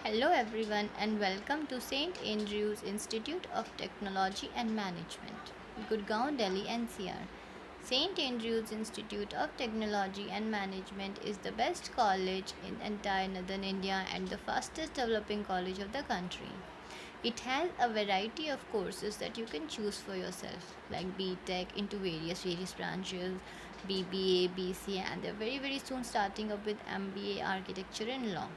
Hello, everyone, and welcome to St. Andrew's Institute of Technology and Management, Gurgaon, Delhi, NCR. St. Andrew's Institute of Technology and Management is the best college in entire northern India and the fastest developing college of the country. It has a variety of courses that you can choose for yourself, like BTech into various branches, BBA, BCA, and they're very soon starting up with MBA, Architecture and Law.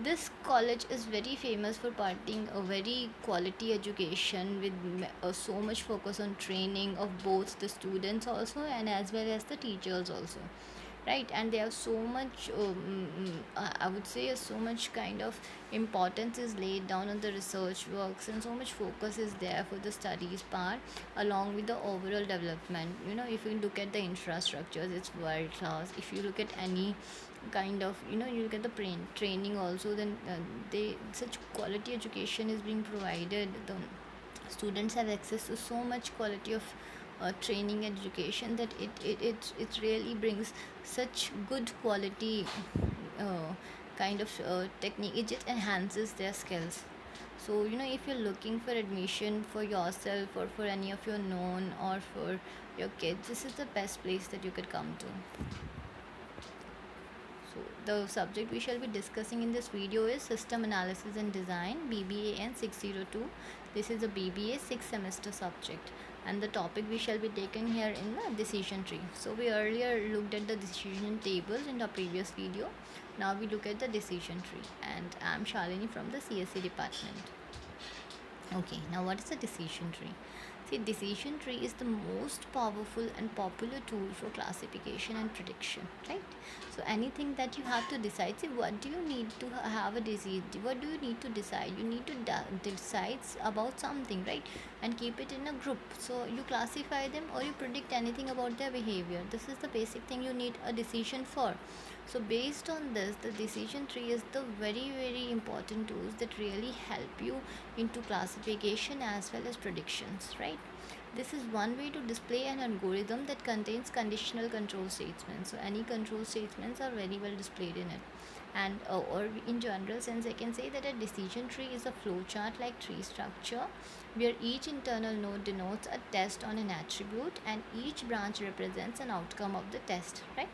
This college is very famous for providing a very quality education with so much focus on training of both the students also and as well as the teachers also, right? And they have so much I would say so much kind of importance is laid down on the research works, and so much focus is there for the studies part along with the overall development. If you look at the infrastructures, it's world class. If you look at any kind of, you look at the training also, then they such quality education is being provided. The students have access to so much quality of training and education that it really brings such good quality uh, kind of technique. It just enhances their skills. So if you're looking for admission for yourself or for any of your known or for your kids, this is the best place that you could come to. So the subject we shall be discussing in this video is System Analysis and Design, BBAN 602. This is a BBA 6th semester subject, and the topic we shall be taking here in the decision tree. So we earlier looked at the decision tables in the previous video. Now we look at the decision tree, and I'm Shalini from the CSC department. Okay, now what is the decision tree? See, decision tree is the most powerful and popular tool for classification and prediction, right? So anything that you have to decide, see, what do you need to have a decision? What do you need to decide? You need to decide about something, right? And keep it in a group. So you classify them or you predict anything about their behavior. This is the basic thing you need a decision for. So based on this, the decision tree is the very important tools that really help you into classification as well as predictions, right? This is one way to display an algorithm that contains conditional control statements. So any control statements are very well displayed in it. And or in general sense, I can say that a decision tree is a flowchart like tree structure where each internal node denotes a test on an attribute and each branch represents an outcome of the test, right?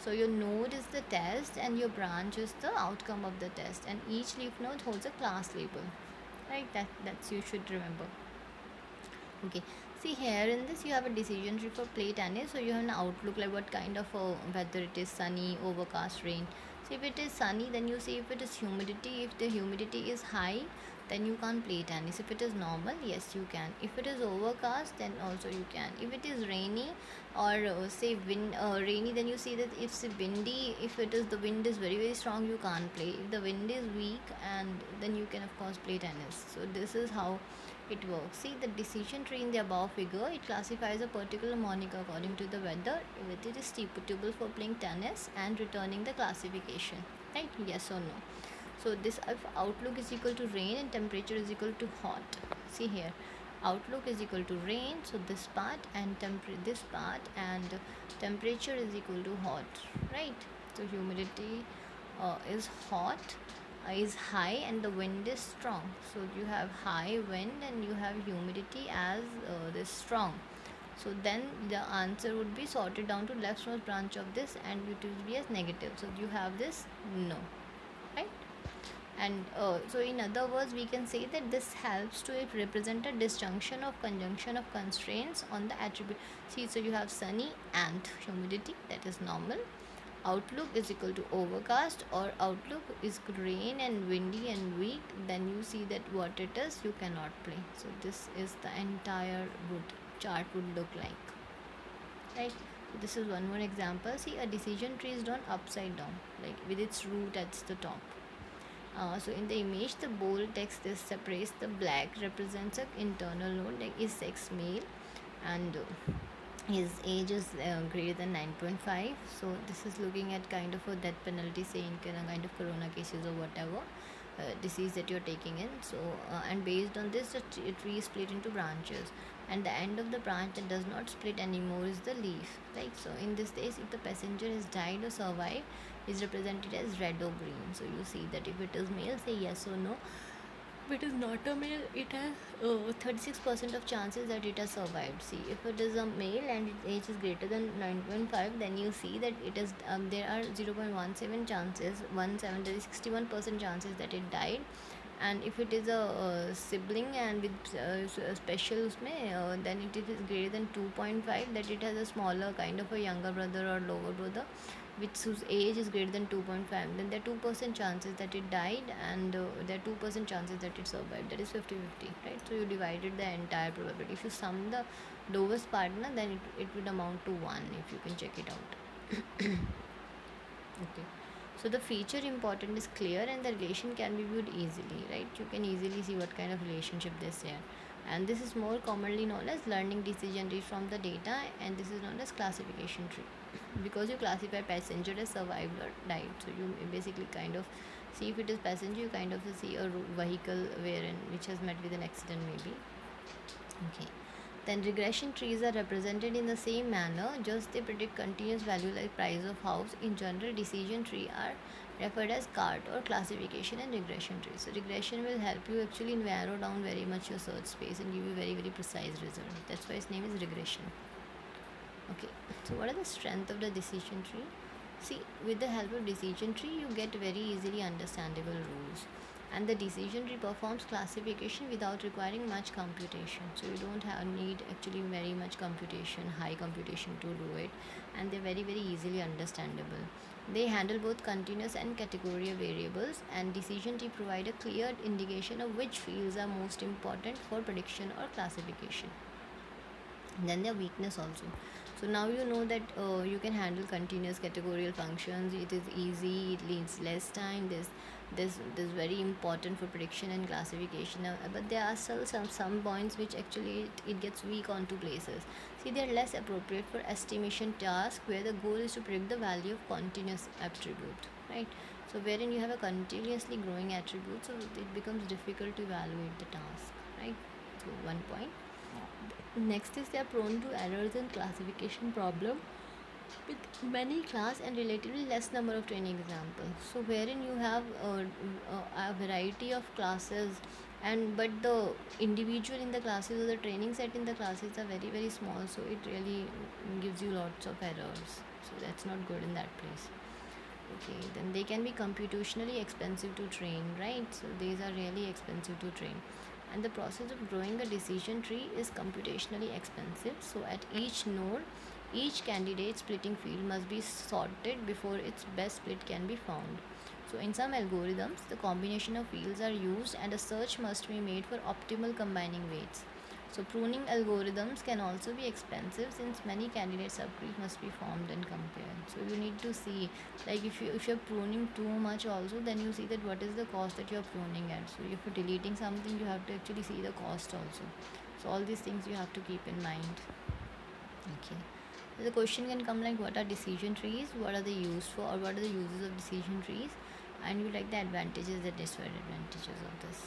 So your node is the test and your branch is the outcome of the test, and each leaf node holds a class label, right? That's you should remember. Okay, see here in this you have a decision tree for play tennis. So you have an outlook like what kind of whether it is sunny, overcast, rain. So if it is sunny, then you say if it is humidity. If the humidity is high, then you can't play tennis. If it is normal, yes you can. If it is overcast, then also you can. If it is rainy or say wind rainy, then you see that if it's windy, if it is the wind is very strong, you can't play. If the wind is weak, and then you can of course play tennis. So this is how it works. See, the decision tree in the above figure, it classifies a particular morning according to the weather, whether it is suitable for playing tennis and returning the classification, right? Yes or no. So this outlook is equal to rain and temperature is equal to hot. See here, outlook is equal to rain, so this part and this part, and temperature is equal to hot, right? So humidity is hot, is high, and the wind is strong. So you have high wind and you have humidity as this strong. So then the answer would be sorted down to leftmost branch of this, and it will be as negative. So you have this no, right? And so in other words, we can say that this helps to represent a disjunction of conjunction of constraints on the attribute. See, so you have sunny and humidity, that is normal. Outlook is equal to overcast, or outlook is rain and windy and weak, then you see that what it is you cannot play. So this is the entire chart would look like, right? So this is one more example. See, a decision tree is drawn upside down, like with its root at the top. So in the image, the bold text is separates the black represents an internal node, like is sex male, and his age is greater than 9.5. So this is looking at kind of a death penalty, say in kind of corona cases or whatever disease that you're taking in. So and based on this, the tree is split into branches, and the end of the branch that does not split anymore is the leaf. Right? So in this case, if the passenger has died or survived, is represented as red or green. So you see that if it is male, say yes or no. If it is not a male, it has 36% of chances that it has survived. See, if it is a male and its age is greater than 9.5, then you see that it is there are 0.17 chances, 17 there is 61% chances that it died. And if it is a sibling and with special उसमें then it is greater than 2.5, that it has a smaller kind of a younger brother or lower brother which whose age is greater than 2.5, then there are 2% chances that it died, and there are 2% chances that it survived. That is 50-50, right? So you divided the entire probability. If you sum the lowest partner, then it would amount to 1, if you can check it out. Okay. So the feature important is clear and the relation can be viewed easily, right? You can easily see what kind of relationship they share. And this is more commonly known as learning decision tree from the data, and this is known as classification tree. Because you classify passenger as survived or died, so you basically kind of see if it is passenger, you kind of see a vehicle wherein which has met with an accident maybe. Okay. Then regression trees are represented in the same manner, just they predict continuous value like price of house. In general, decision tree are referred as cart or classification and regression trees. So regression will help you actually narrow down very much your search space and give you very precise result. That's why its name is regression. Okay, so what are the strength of the decision tree? See, with the help of decision tree, you get very easily understandable rules, and the decision tree performs classification without requiring much computation. So you don't have need actually very much computation, high computation to do it, and they're very easily understandable. They handle both continuous and categorical variables, and decision tree provide a clear indication of which fields are most important for prediction or classification. Then their weakness also. So now you know that you can handle continuous categorical functions. It is easy, it needs less time. This very important for prediction and classification, but there are still some points which actually it gets weak on two places. See, they are less appropriate for estimation task where the goal is to predict the value of continuous attribute, right? So wherein you have a continuously growing attribute, so it becomes difficult to evaluate the task, right? So one point. Next is they are prone to errors in classification problem with many class and relatively less number of training examples. So wherein you have a variety of classes, and but the individual in the classes or the training set in the classes are very small, so it really gives you lots of errors. So that's not good in that place. Okay, then they can be computationally expensive to train, right? So these are really expensive to train, and the process of growing a decision tree is computationally expensive. So at each node, each candidate splitting field must be sorted before its best split can be found. So in some algorithms, the combination of fields are used and a search must be made for optimal combining weights. So pruning algorithms can also be expensive since many candidate subgroups must be formed and compared. So you need to see, like if you're pruning too much also, then you see that what is the cost that you're pruning at. So if you're deleting something, you have to actually see the cost also. So all these things you have to keep in mind. Okay. So the question can come like, what are decision trees? What are they used for, or what are the uses of decision trees? And you like the advantages and disadvantages of this.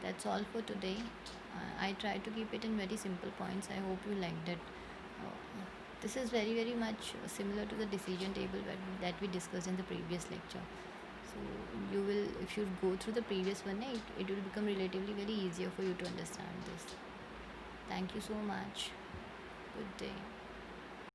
That's all for today. I try to keep it in very simple points. I hope you liked it. This is very much similar to the decision table that we discussed in the previous lecture. So you will, if you go through the previous one, it will become relatively very easier for you to understand this. Thank you so much. Good day.